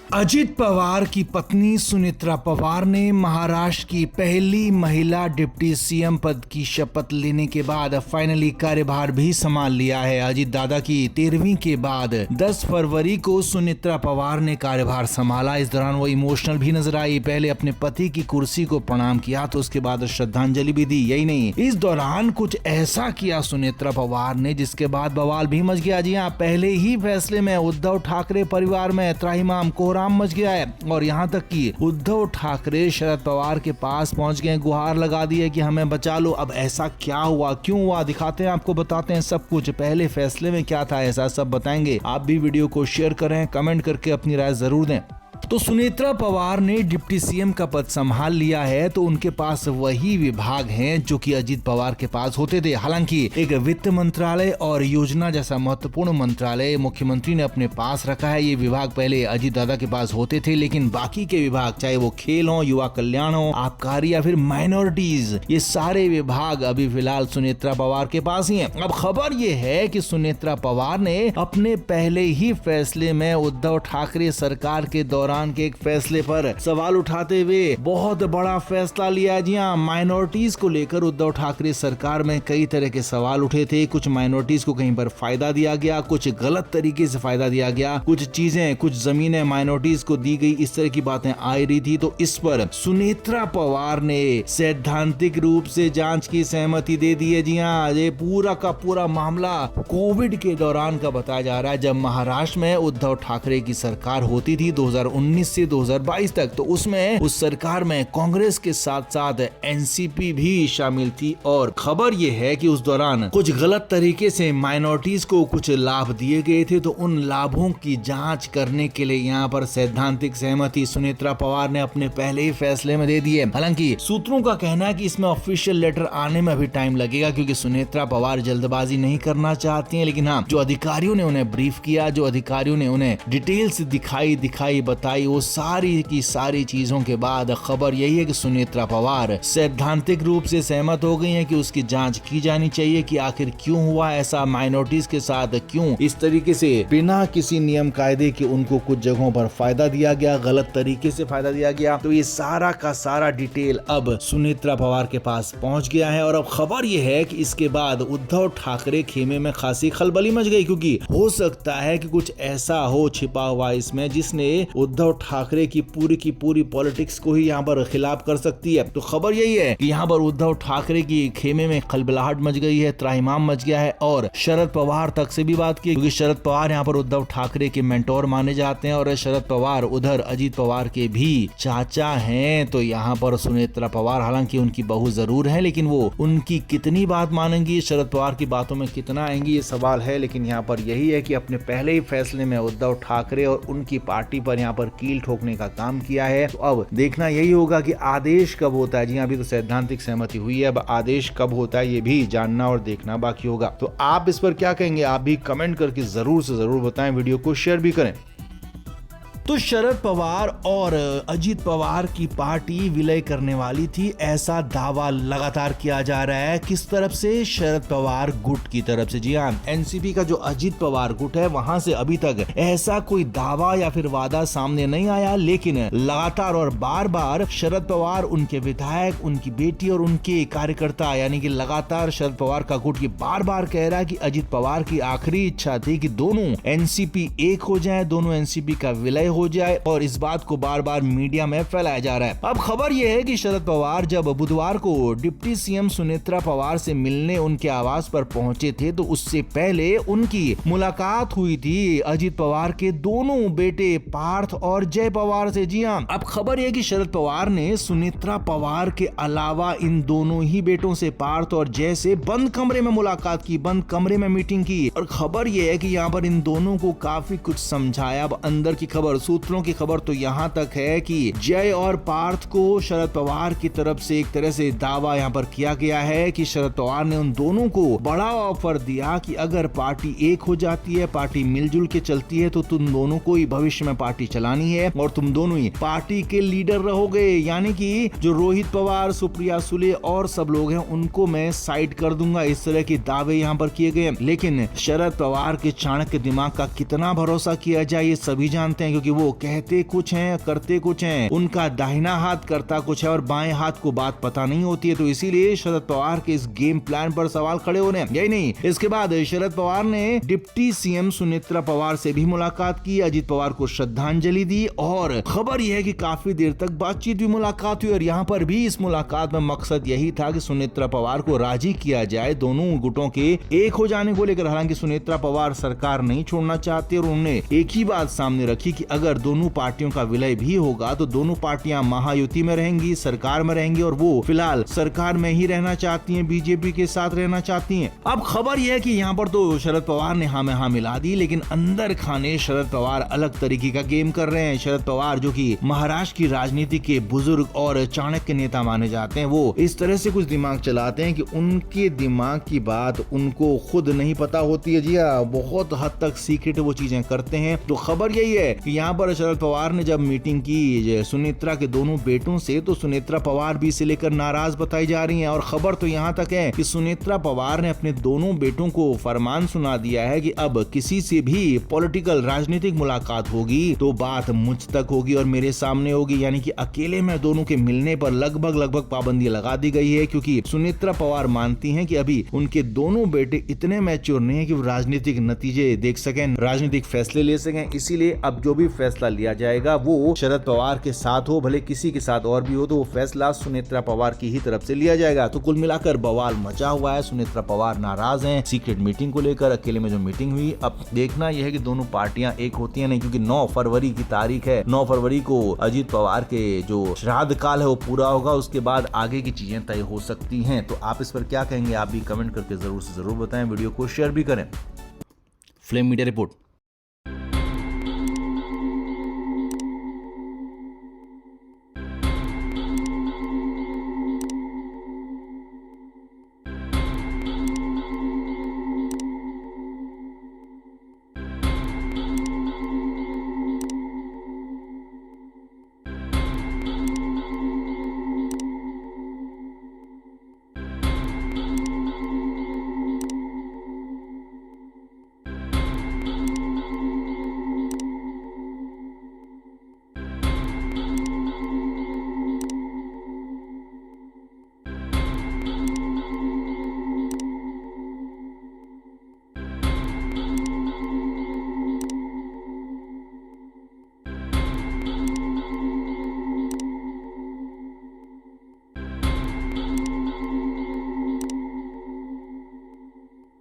अजित पवार की पत्नी सुनेत्रा पवार ने महाराष्ट्र की पहली महिला डिप्टी सीएम पद की शपथ लेने के बाद फाइनली कार्यभार भी संभाल लिया है। अजित दादा की 13वीं के बाद 10 फरवरी को सुनेत्रा पवार ने कार्यभार संभाला। इस दौरान वो इमोशनल भी नजर आई। पहले अपने पति की कुर्सी को प्रणाम किया तो उसके बाद श्रद्धांजलि भी दी। यही नहीं, इस दौरान कुछ ऐसा किया सुनेत्रा पवार ने जिसके बाद बवाल भी मच गया। जी हाँ, पहले ही फैसले में उद्धव ठाकरे परिवार में त्राहिमाम कोहराम मच गया है और यहाँ तक कि उद्धव ठाकरे शरद पवार के पास पहुंच गए, गुहार लगा दी है कि हमें बचा लो। अब ऐसा क्या हुआ, क्यों हुआ, दिखाते हैं आपको, बताते हैं सब कुछ। पहले फैसले में क्या था, ऐसा सब बताएंगे। आप भी वीडियो को शेयर करें, कमेंट करके अपनी राय जरूर दें। तो सुनेत्रा पवार ने डिप्टी सीएम का पद संभाल लिया है तो उनके पास वही विभाग हैं जो कि अजित पवार के पास होते थे। हालांकि एक वित्त मंत्रालय और योजना जैसा महत्वपूर्ण मंत्रालय मुख्यमंत्री ने अपने पास रखा है। ये विभाग पहले अजित दादा के पास होते थे, लेकिन बाकी के विभाग, चाहे वो खेल हो, युवा कल्याण हो, आबकारी या फिर माइनॉरिटीज, ये सारे विभाग अभी फिलहाल सुनेत्रा पवार के पास ही हैं। अब खबर ये है कि सुनेत्रा पवार ने अपने पहले ही फैसले में उद्धव ठाकरे सरकार के दौरान के एक फैसले पर सवाल उठाते हुए बहुत बड़ा फैसला लिया। जी हाँ, माइनॉरिटीज को लेकर उद्धव ठाकरे सरकार में कई तरह के सवाल उठे थे। कुछ माइनॉरिटीज को कहीं पर फायदा दिया गया, कुछ गलत तरीके से फायदा दिया गया, कुछ चीजें, कुछ जमीनें माइनॉरिटीज को दी गई, इस तरह की बातें आ रही थी। तो इस पर सुनेत्रा पवार ने सैद्धांतिक रूप से जांच की सहमति दे दी है। जी हाँ, ये पूरा का पूरा मामला कोविड के दौरान का बताया जा रहा है, जब महाराष्ट्र में उद्धव ठाकरे की सरकार होती थी 2019 से 2022 तक। तो उसमें उस सरकार में कांग्रेस के साथ साथ एनसीपी भी शामिल थी और खबर यह है कि उस दौरान कुछ गलत तरीके से माइनॉरिटीज को कुछ लाभ दिए गए थे। तो उन लाभों की जांच करने के लिए यहाँ पर सैद्धांतिक सहमति सुनेत्रा पवार ने अपने पहले ही फैसले में दे दी है। हालांकि सूत्रों का कहना है कि इसमें ऑफिशियल लेटर आने में अभी टाइम लगेगा, क्योंकि सुनेत्रा पवार जल्दबाजी नहीं करना चाहती हैं। लेकिन हाँ, जो अधिकारियों ने उन्हें ब्रीफ किया, जो अधिकारियों ने उन्हें डिटेल्स दिखाई बताई, वो सारी की सारी चीजों के बाद खबर यही है कि सुनेत्रा पवार सैद्धांतिक रूप से सहमत हो गई हैं कि उसकी जांच की जानी चाहिए कि आखिर क्यों हुआ ऐसा, माइनॉरिटीज के साथ क्यों इस तरीके से बिना किसी नियम कायदे के उनको कुछ जगहों पर फायदा दिया गया, गलत तरीके से फायदा दिया गया। तो ये सारा का सारा डिटेल अब सुनेत्रा पवार के पास पहुंच गया है। और अब खबर यह है कि इसके बाद उद्धव ठाकरे खेमे में खासी खलबली मच गई, क्योंकि हो सकता है कि कुछ ऐसा हो छिपा हुआ इसमें जिसने उद्धव ठाकरे की पूरी पॉलिटिक्स को ही यहाँ पर खिलाफ कर सकती है। तो खबर यही है कि यहाँ पर उद्धव ठाकरे की खेमे में खलबलाहट मच गई है, त्राहिमाम मच गया है। और शरद पवार तक से भी बात की, क्योंकि शरद पवार यहाँ पर उद्धव ठाकरे के मेंटोर माने जाते हैं और शरद पवार उधर अजित पवार के भी चाचा हैं। तो यहाँ पर सुनेत्रा पवार, हालांकि उनकी बहू जरूर है, लेकिन वो उनकी कितनी बात मानेंगी, शरद पवार की बातों में कितना आएंगी, ये सवाल है। लेकिन यहाँ पर यही है कि अपने पहले ही फैसले में उद्धव ठाकरे और उनकी पार्टी पर यहाँ पर कील ठोकने का काम किया है। तो अब देखना यही होगा कि आदेश कब होता है। जी अभी तो सैद्धांतिक सहमति हुई है, अब आदेश कब होता है ये भी जानना और देखना बाकी होगा। तो आप इस पर क्या कहेंगे, आप भी कमेंट करके जरूर से जरूर बताएं, वीडियो को शेयर भी करें। तो शरद पवार और अजित पवार की पार्टी विलय करने वाली थी, ऐसा दावा लगातार किया जा रहा है। किस तरफ से? शरद पवार गुट की तरफ से। जी हाँ, एनसीपी का जो अजित पवार गुट है वहां से अभी तक ऐसा कोई दावा या फिर वादा सामने नहीं आया, लेकिन लगातार और बार बार शरद पवार, उनके विधायक, उनकी बेटी और उनके कार्यकर्ता, यानी कि लगातार शरद पवार का गुट ये बार बार कह रहा है कि अजित पवार की आखिरी इच्छा थी कि दोनों एनसीपी एक हो जाए, दोनों एनसीपी का विलय हो जाए, और इस बात को बार बार मीडिया में फैलाया जा रहा है। अब खबर यह है कि शरद पवार जब बुधवार को डिप्टी सीएम सुनेत्रा पवार से मिलने उनके आवास पर पहुंचे थे, तो उससे पहले उनकी मुलाकात हुई थी अजित पवार के दोनों बेटे पार्थ और जय पवार से। जी हां, अब खबर यह कि शरद पवार ने सुनेत्रा पवार के अलावा इन दोनों ही बेटों से, पार्थ और जय से, बंद कमरे में मुलाकात की, बंद कमरे में मीटिंग की। और खबर यह है कि यहाँ पर इन दोनों को काफी कुछ समझाया। अब अंदर की खबर, सूत्रों की खबर तो यहाँ तक है कि जय और पार्थ को शरद पवार की तरफ से एक तरह से दावा यहाँ पर किया गया है कि शरद पवार ने उन दोनों को बड़ा ऑफर दिया कि अगर पार्टी एक हो जाती है, पार्टी मिलजुल के चलती है, तो तुम दोनों को ही भविष्य में पार्टी चलानी है और तुम दोनों ही पार्टी के लीडर रहोगे। यानी कि जो रोहित पवार, सुप्रिया सुले और सब लोग हैं उनको मैं साइड कर दूंगा, इस तरह के दावे यहाँ पर किए गए। लेकिन शरद पवार के चाणक्य दिमाग का कितना भरोसा किया जाए ये सभी जानते हैं, क्योंकि क्योंकि वो कहते कुछ हैं करते कुछ हैं, उनका दाहिना हाथ करता कुछ है और बाएं हाथ को बात पता नहीं होती है। तो इसीलिए शरद पवार के इस गेम प्लान पर सवाल खड़े हो रहे हैं। यही नहीं, इसके बाद शरद पवार ने डिप्टी सीएम सुनेत्रा पवार से भी मुलाकात की, अजीत पवार को श्रद्धांजलि दी और खबर यह है कि काफी देर तक बातचीत भी मुलाकात हुई और यहाँ पर भी इस मुलाकात में मकसद यही था कि सुनेत्रा पवार को राजी किया जाए दोनों गुटों के एक हो जाने को लेकर। हालांकि सुनेत्रा पवार सरकार नहीं छोड़ना चाहते और उन्होंने एक ही बात सामने रखी कि अगर दोनों पार्टियों का विलय भी होगा तो दोनों पार्टियां महायुति में रहेंगी, सरकार में रहेंगी और वो फिलहाल सरकार में ही रहना चाहती हैं, बीजेपी के साथ रहना चाहती हैं। अब खबर यह है कि यहाँ पर तो शरद पवार ने हाँ में हाँ मिला दी, लेकिन अंदर खाने शरद पवार अलग तरीके का गेम कर रहे हैं। शरद पवार जो कि महाराष्ट्र की राजनीति के बुजुर्ग और चाणक्य नेता माने जाते हैं, वो इस तरह से कुछ दिमाग चलाते हैं कि उनके दिमाग की बात उनको खुद नहीं पता होती है। जी हाँ, बहुत हद तक सीक्रेट वो चीजें करते हैं। तो खबर यही है कि यहाँ पर शरद पवार ने जब मीटिंग की सुनेत्रा के दोनों बेटों से, तो सुनेत्रा पवार भी इसे लेकर नाराज बताई जा रही हैं और खबर तो यहाँ तक है कि सुनेत्रा पवार ने अपने दोनों बेटों को फरमान सुना दिया है कि अब किसी से भी पॉलिटिकल राजनीतिक मुलाकात होगी तो बात मुझ तक होगी और मेरे सामने होगी। यानी कि अकेले में दोनों के मिलने पर लगभग पाबंदी लगा दी गई है, क्योंकि सुनेत्रा पवार मानती हैं कि अभी उनके दोनों बेटे इतने मैच्योर नहीं है कि वो राजनीतिक नतीजे देख सकें, राजनीतिक फैसले ले सकें। इसीलिए अब जो भी फैसला लिया जाएगा वो शरद पवार के साथ हो, भले किसी के साथ और भी हो, तो वो फैसला सुनेत्रा पवार की ही तरफ से लिया जाएगा। तो कुल मिलाकर बवाल मचा हुआ है, सुनेत्रा पवार नाराज हैं सीक्रेट मीटिंग को लेकर, अकेले में जो मीटिंग हुई। अब देखना यह है कि दोनों पार्टियां एक होती हैं नहीं, क्योंकि 9 फरवरी की तारीख है। 9 फरवरी को अजीत पवार के जो श्राद्ध काल है वो पूरा होगा, उसके बाद आगे की चीजें तय हो सकती हैं। तो आप इस पर क्या कहेंगे, आप भी कमेंट करके जरूर से जरूर बताएं, वीडियो को शेयर भी करें। Flame media report.